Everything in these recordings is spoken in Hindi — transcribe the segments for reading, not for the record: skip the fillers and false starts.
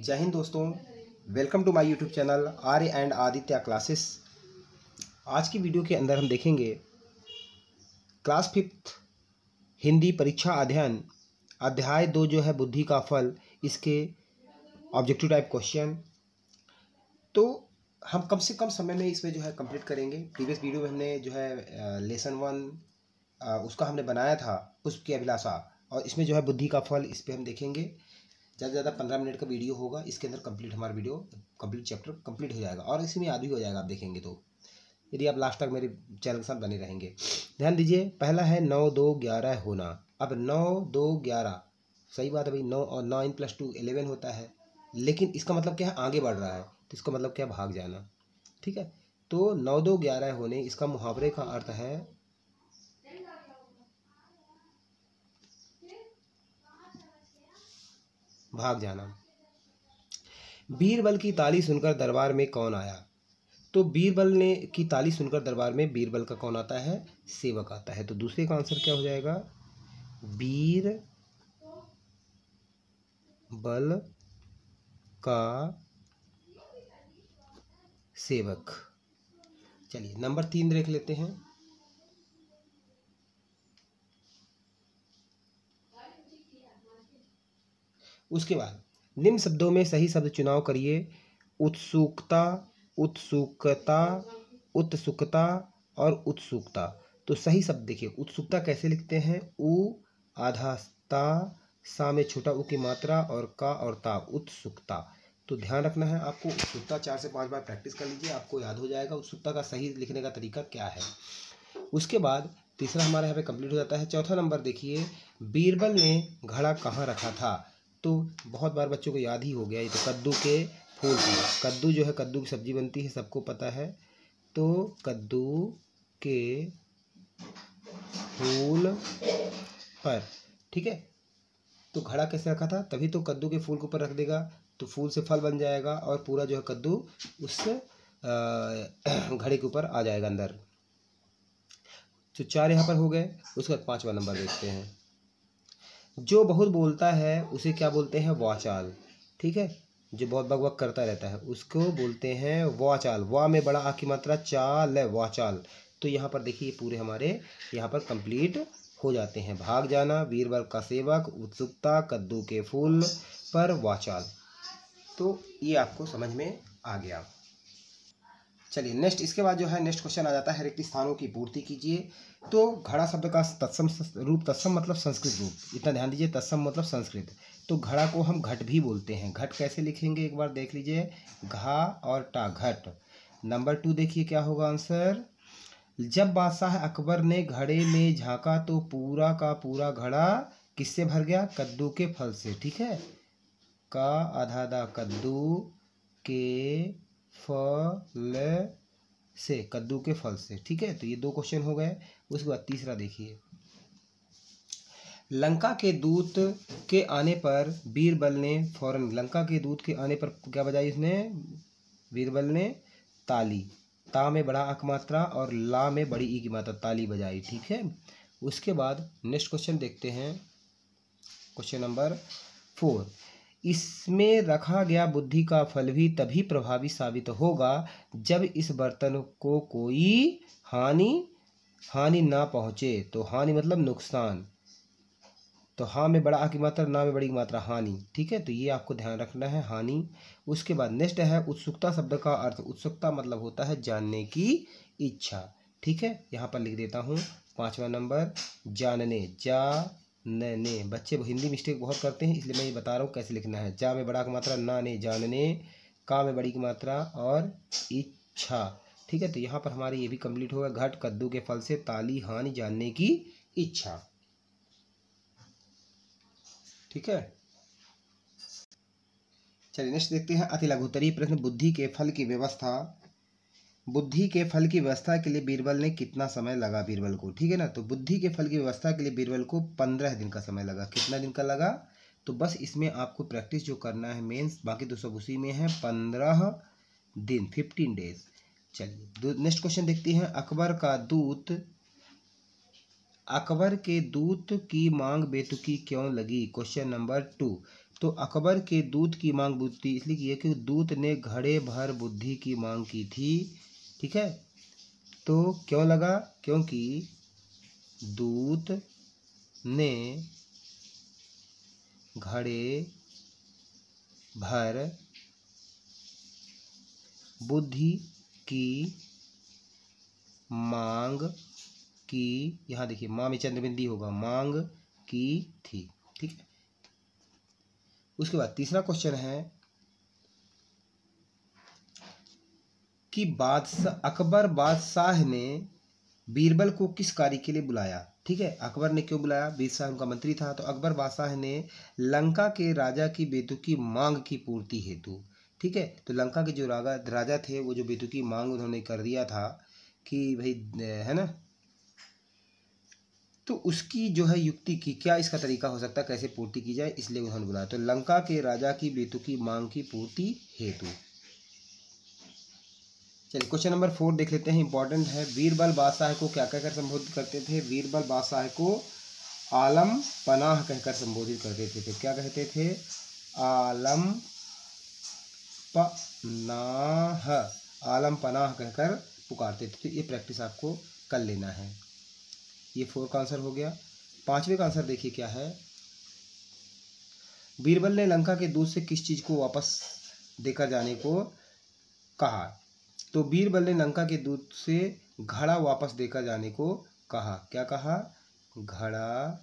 जय हिंद दोस्तों, welcome to my YouTube channel Arya and Aditya classes. आज की वीडियो के अंदर हम देखेंगे क्लास 5 हिंदी परीक्षा अध्ययन अध्याय 2 जो है बुद्धि का फल, इसके ऑब्जेक्टिव टाइप क्वेश्चन। तो हम कम से कम समय में इसमें जो है कंप्लीट करेंगे। प्रीवियस वीडियो में हमने जो है लेसन 1 उसका हमने बनाया था, पुष्प की अभिलाषा, और इसमें जो है बुद्धि का फल, इस पर हम देखेंगे। ज़्यादा से ज़्यादा 15 मिनट का वीडियो होगा, इसके अंदर कंप्लीट हमारा वीडियो कंप्लीट चैप्टर कंप्लीट हो जाएगा और इसमें याद भी हो जाएगा आप देखेंगे तो, यदि आप लास्ट तक मेरे चैनल के साथ बने रहेंगे। ध्यान दीजिए, पहला है 9 2 11 होना। अब 9 2 11 सही बात है भाई, 9 और 9 + 2 11 होता है, लेकिन इसका मतलब क्या है, आगे बढ़ रहा है, तो इसका मतलब क्या, भाग जाना। ठीक है, तो 9 2 11 होने, इसका मुहावरे का अर्थ है भाग जाना। बीरबल की ताली सुनकर दरबार में कौन आया? तो बीरबल ने की ताली सुनकर दरबार में बीरबल का कौन आता है? सेवक आता है। तो दूसरे का आंसर क्या हो जाएगा? बीरबल का सेवक। चलिए नंबर 3 देख लेते हैं। उसके बाद निम्न शब्दों में सही शब्द चुनाव करिए। उत्सुकता, उत्सुकता, उत्सुकता और उत्सुकता। तो सही शब्द देखिए, उत्सुकता कैसे लिखते हैं? उ आधा ता, सा में छोटा उ की मात्रा और का और ता, उत्सुकता। तो ध्यान रखना है आपको, उत्सुकता 4 से 5 बार प्रैक्टिस कर लीजिए, आपको याद हो जाएगा उत्सुकता का सही लिखने का तरीका क्या है। उसके बाद तीसरा हमारा यहाँ पे कंप्लीट हो जाता है। चौथा नंबर देखिए, बीरबल ने घड़ा कहाँ रखा था? तो बहुत बार बच्चों को याद ही हो गया, ये तो कद्दू के फूल पर। कद्दू जो है, कद्दू की सब्जी बनती है, सबको पता है। तो कद्दू के फूल पर, ठीक है। तो घड़ा कैसे रखा था? तभी तो कद्दू के फूल के ऊपर रख देगा तो फूल से फल बन जाएगा और पूरा जो है कद्दू उस घड़े के ऊपर आ जाएगा अंदर। तो 4 यहाँ पर हो गए। उसके बाद 5वां नंबर देखते हैं। जो बहुत बोलता है उसे क्या बोलते हैं? वाचाल। ठीक है, जो बहुत बकबक करता रहता है उसको बोलते हैं वाचाल। वा में बड़ा आ की मात्रा, चाल है, वाचाल। तो यहाँ पर देखिए पूरे हमारे यहाँ पर कंप्लीट हो जाते हैं। भाग जाना, बीरबल का सेवक, उत्सुकता, कद्दू के फूल पर, वाचाल। तो ये आपको समझ में आ गया। चलिए नेक्स्ट, इसके बाद जो है नेक्स्ट क्वेश्चन आ जाता है, रिक्त स्थानों की पूर्ति कीजिए। तो घड़ा शब्द का तत्सम रूप, तत्सम मतलब संस्कृत रूप, इतना ध्यान दीजिए, तत्सम मतलब संस्कृत। तो घड़ा को हम घट भी बोलते हैं। घट कैसे लिखेंगे एक बार देख लीजिए, घा और टा, घट। नंबर 2 देखिए क्या होगा आंसर। जब बादशाह अकबर ने घड़े में झांका तो पूरा का पूरा घड़ा किससे भर गया? कद्दू के फल से। ठीक है, का आधा दा, कद्दू के फल से, कद्दू के फल से। ठीक है, तो ये 2 क्वेश्चन हो गए। उसके बाद तीसरा देखिए, लंका के दूत के आने पर बीरबल ने फौरन, लंका के दूत के आने पर क्या बजाई इसने? बीरबल ने ताली। ता में बड़ा अक मात्रा और ला में बड़ी ई की मात्रा, ताली बजाई। ठीक है, उसके बाद नेक्स्ट क्वेश्चन देखते हैं, क्वेश्चन नंबर 4। इसमें रखा गया बुद्धि का फल भी तभी प्रभावी साबित होगा जब इस बर्तन को कोई हानि ना पहुँचे। तो हानि मतलब नुकसान। तो हाँ में बड़ा आ की मात्रा, ना में बड़ी की मात्रा, हानि। ठीक है, तो ये आपको ध्यान रखना है, हानि। उसके बाद नेक्स्ट है उत्सुकता शब्द का अर्थ। उत्सुकता मतलब होता है जानने की इच्छा। ठीक है, यहाँ पर लिख देता हूँ 5वां नंबर, जानने, जानने। बच्चे हिंदी मिस्टेक बहुत करते हैं, इसलिए मैं ये बता रहा हूँ कैसे लिखना है। जा में बड़ा की मात्रा, ना ने, जानने, का में बड़ी की मात्रा और इच्छा। ठीक है, तो यहाँ पर हमारे ये भी कंप्लीट होगा। घट, कद्दू के फल से, ताली, हानि, जानने की इच्छा। ठीक है, चलिए नेक्स्ट देखते हैं, अति लघुत्तरीय प्रश्न। बुद्धि के फल की व्यवस्था, बुद्धि के फल की व्यवस्था के लिए बीरबल ने कितना समय लगा? बीरबल को, ठीक है ना, तो बुद्धि के फल की व्यवस्था के लिए बीरबल को 15 दिन का समय लगा। कितना दिन का लगा? तो बस इसमें आपको प्रैक्टिस जो करना है मेंस, बाकी तो सब उसी में है। 15 दिन, 15 डेज। चलिए नेक्स्ट क्वेश्चन देखते हैं। अकबर के दूत की मांग बेतुकी क्यों लगी? Question number 2। तो अकबर के दूत की मांग बुद्धि इसलिए की है कि दूत ने घड़े भर बुद्धि की मांग की थी। ठीक है, तो क्यों लगा? क्योंकि दूत ने घड़े भर बुद्धि की मांग की, यहाँ देखिए माँ में चंद्रबिंदी होगा, मांग की थी। ठीक है, उसके बाद तीसरा क्वेश्चन है कि अकबर बादशाह ने बीरबल को किस कार्य के लिए बुलाया? ठीक है, अकबर ने क्यों बुलाया? बादशाह उनका मंत्री था, तो अकबर बादशाह ने लंका के राजा की बेतुकी मांग की पूर्ति हेतु। ठीक है, तो लंका के जो राजा थे वो जो बेतुकी मांग उन्होंने कर दिया था कि भाई है ना, तो उसकी जो है युक्ति की क्या इसका तरीका हो सकता है, कैसे पूर्ति की जाए, इसलिए उन्होंने बुलाया। तो लंका के राजा की बेतुकी मांग की पूर्ति हेतु। चलिए क्वेश्चन नंबर 4 देख लेते हैं, इंपॉर्टेंट है। बीरबल बादशाह को क्या कहकर संबोधित करते थे? बीरबल बादशाह को आलम पनाह कहकर संबोधित करते थे। क्या कहते थे? आलम पनाह, आलम पनाह कहकर पुकारते थे। तो ये प्रैक्टिस आपको कर लेना है। ये 4 का आंसर हो गया। 5वें का आंसर देखिए क्या है। बीरबल ने लंका के दूत से किस चीज को वापस देकर जाने को कहा? तो बीरबल ने लंका के दूत से घड़ा वापस देकर जाने को कहा। क्या कहा? घड़ा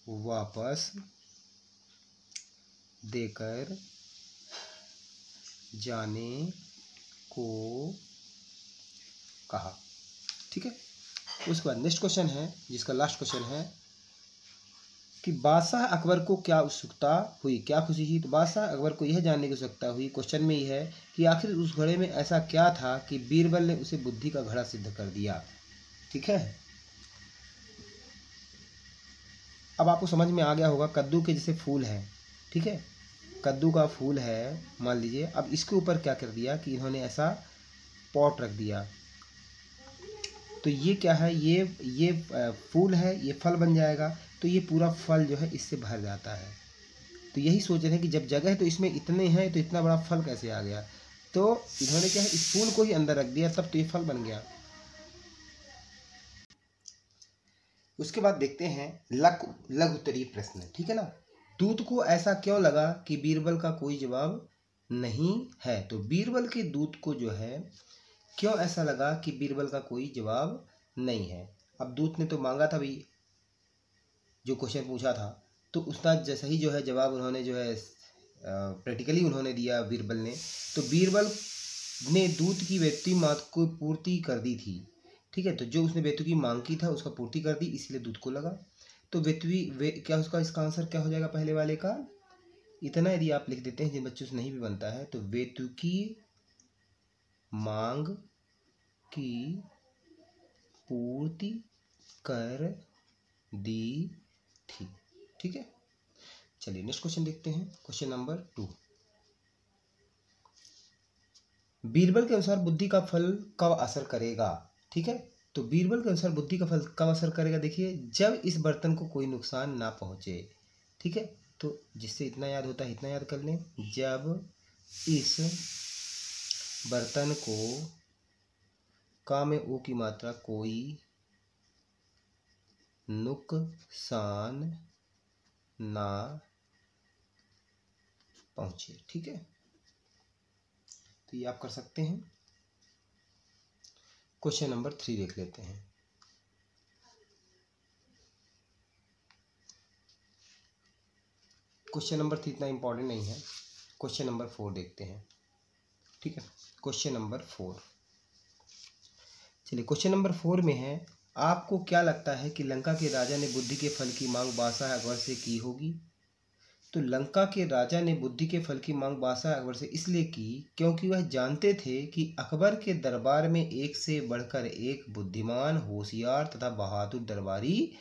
वापस देकर जाने को कहा। ठीक है, उसके बाद नेक्स्ट क्वेश्चन है, जिसका लास्ट क्वेश्चन है कि बादशाह अकबर को क्या उत्सुकता हुई, क्या खुशी हुई? तो बादशाह अकबर को यह जानने की उत्सुकता हुई, क्वेश्चन में यह है कि आखिर उस घड़े में ऐसा क्या था कि बीरबल ने उसे बुद्धि का घड़ा सिद्ध कर दिया। ठीक है, अब आपको समझ में आ गया होगा। कद्दू के जैसे फूल है, ठीक है, कद्दू का फूल है मान लीजिए, अब इसके ऊपर क्या कर दिया कि इन्होंने ऐसा पॉट रख दिया, तो ये क्या है, ये फूल है, ये फल बन जाएगा, तो ये पूरा फल जो है इससे भर जाता है। तो यही सोच रहे हैं कि जब जगह है तो इसमें इतने हैं, तो इतना बड़ा फल कैसे आ गया? तो इन्होंने क्या है, इस फूल को ही अंदर रख दिया, तब तो ये फल बन गया। उसके बाद देखते हैं लघु उत्तरीय प्रश्न। ठीक है ना, दूत को ऐसा क्यों लगा कि बीरबल का कोई जवाब नहीं है? तो बीरबल के दूत को जो है क्यों ऐसा लगा कि बीरबल का कोई जवाब नहीं है? अब दूत ने तो मांगा था भाई, जो क्वेश्चन पूछा था, तो उसका जैसा ही जो है जवाब उन्होंने जो है प्रैक्टिकली उन्होंने दिया बीरबल ने, तो बीरबल ने दूत की बेतुकी मांग को पूर्ति कर दी थी। ठीक है, तो जो उसने बेतुकी मांग की था उसका पूर्ति कर दी, इसलिए दूत को लगा। तो क्या उसका इसका आंसर क्या हो जाएगा पहले वाले का? इतना यदि आप लिख देते हैं, जिन बच्चों से नहीं भी बनता है, तो बेतुकी मांग की पूर्ति कर दी थी। ठीक है, चलिए नेक्स्ट क्वेश्चन देखते हैं, क्वेश्चन नंबर 2। बीरबल के अनुसार बुद्धि का फल कब असर करेगा? ठीक है, तो बीरबल के अनुसार बुद्धि का फल कब असर करेगा? देखिए, जब इस बर्तन को कोई नुकसान ना पहुंचे। ठीक है, तो जिससे इतना याद होता है इतना याद कर लें, जब इस बर्तन को का में ओ की मात्रा कोई नुकसान ना पहुंचे। ठीक है, तो ये आप कर सकते हैं। क्वेश्चन नंबर 3 देख लेते हैं। क्वेश्चन नंबर 3 इतना इंपॉर्टेंट नहीं है। क्वेश्चन नंबर 4 देखते हैं। ठीक है, क्वेश्चन नंबर 4, चलिए क्वेश्चन नंबर 4 में है, आपको क्या लगता है कि लंका के राजा ने बुद्धि के फल की मांग बादशाह अकबर से की होगी? तो लंका के राजा ने बुद्धि के फल की मांग बादशाह अकबर से इसलिए की क्योंकि वह जानते थे कि अकबर के दरबार में एक से बढ़कर एक बुद्धिमान, होशियार तथा बहादुर दरबारी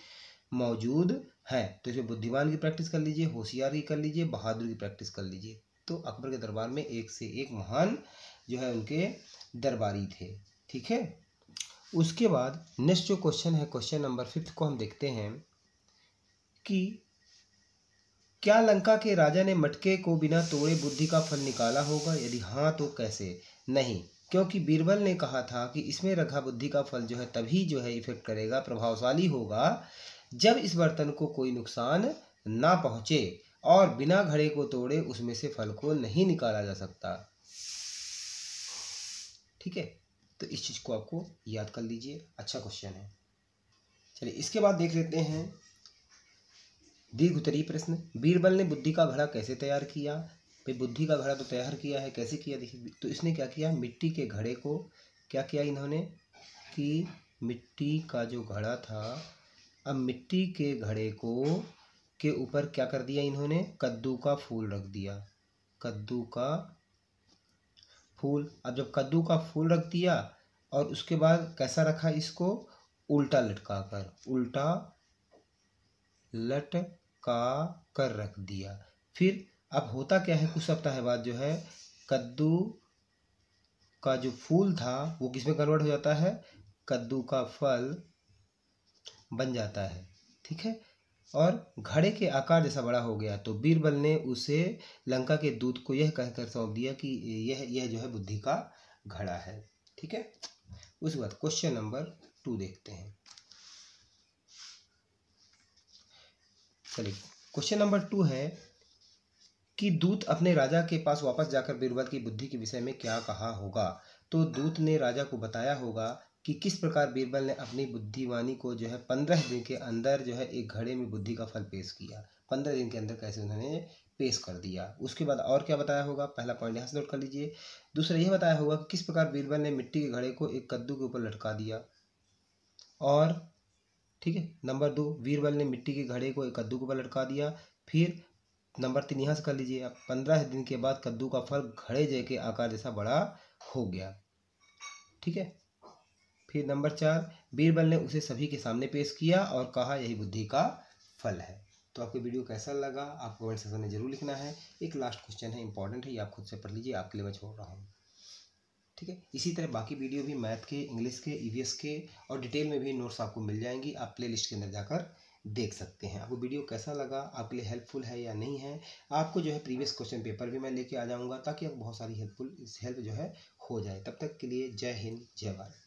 मौजूद है। तो इसमें बुद्धिमान की प्रैक्टिस कर लीजिए, होशियार की कर लीजिए, बहादुर की प्रैक्टिस कर लीजिए। तो अकबर के दरबार में एक से एक महान जो है उनके दरबारी थे। ठीक है, उसके बाद नेक्स्ट जो क्वेश्चन है, क्वेश्चन नंबर 5 को हम देखते हैं कि क्या लंका के राजा ने मटके को बिना तोड़े बुद्धि का फल निकाला होगा? यदि हाँ तो कैसे? नहीं, क्योंकि बीरबल ने कहा था कि इसमें रखा बुद्धि का फल जो है तभी जो है इफेक्ट करेगा, प्रभावशाली होगा, जब इस बर्तन को कोई नुकसान ना पहुंचे और बिना घड़े को तोड़े उसमें से फल को नहीं निकाला जा सकता। ठीक है, तो इस चीज को आपको याद कर लीजिए, अच्छा क्वेश्चन है। चलिए इसके बाद देख लेते हैं दीर्घ उत्तरीय प्रश्न। बीरबल ने बुद्धि का घड़ा कैसे तैयार किया? भाई बुद्धि का घड़ा तो तैयार किया है, कैसे किया देखिए। तो इसने क्या किया, मिट्टी के घड़े को क्या किया इन्होंने कि मिट्टी का जो घड़ा था, अब मिट्टी के घड़े को के ऊपर क्या कर दिया इन्होंने, कद्दू का फूल रख दिया, कद्दू का फूल। अब जब कद्दू का फूल रख दिया और उसके बाद कैसा रखा इसको, उल्टा लटका कर, उल्टा लटका कर रख दिया। फिर अब होता क्या है, कुछ सप्ताह बाद जो है कद्दू का जो फूल था वो किसमें कन्वर्ट हो जाता है, कद्दू का फल बन जाता है। ठीक है, और घड़े के आकार जैसा बड़ा हो गया। तो बीरबल ने उसे लंका के दूत को यह कहकर सौंप दिया कि यह जो है बुद्धि का घड़ा है। ठीक है, उसके बाद क्वेश्चन नंबर 2 देखते हैं। चलिए क्वेश्चन नंबर 2 है कि दूत अपने राजा के पास वापस जाकर बीरबल की बुद्धि के विषय में क्या कहा होगा? तो दूत ने राजा को बताया होगा कि किस प्रकार बीरबल ने अपनी बुद्धिवानी को जो है 15 दिन के अंदर जो है एक घड़े में बुद्धि का फल पेश किया। 15 दिन के अंदर कैसे उन्होंने पेश कर दिया। उसके बाद और क्या बताया होगा, पहला पॉइंट यहाँ से नोट कर लीजिए। दूसरा यह बताया होगा कि किस प्रकार बीरबल ने मिट्टी के घड़े को एक कद्दू के ऊपर लटका दिया। और ठीक है, नंबर 2, बीरबल ने मिट्टी के घड़े को एक कद्दू के ऊपर लटका दिया। फिर नंबर 3 यहाँ से कर लीजिए आप, 15 दिन के बाद कद्दू का फल घड़े के आकार जैसा बड़ा हो गया। ठीक है, फिर नंबर 4, बीरबल ने उसे सभी के सामने पेश किया और कहा यही बुद्धि का फल है। तो आपको वीडियो कैसा लगा आप कमेंट सेक्शन में जरूर लिखना है। एक लास्ट क्वेश्चन है, इंपॉर्टेंट है, ये आप खुद से पढ़ लीजिए, आपके लिए मैं छोड़ रहा हूँ। ठीक है, इसी तरह बाकी वीडियो भी मैथ के, इंग्लिश के, ईवीएस के और डिटेल में भी नोट्स आपको मिल जाएंगी, आप प्ले लिस्ट के अंदर जाकर देख सकते हैं। आपको वीडियो कैसा लगा, आपके लिए हेल्पफुल है या नहीं है, आपको जो है प्रीवियस क्वेश्चन पेपर भी मैं लेके आ जाऊँगा ताकि आपको बहुत सारी हेल्प जो है हो जाए। तब तक के लिए जय हिंद, जय भारत।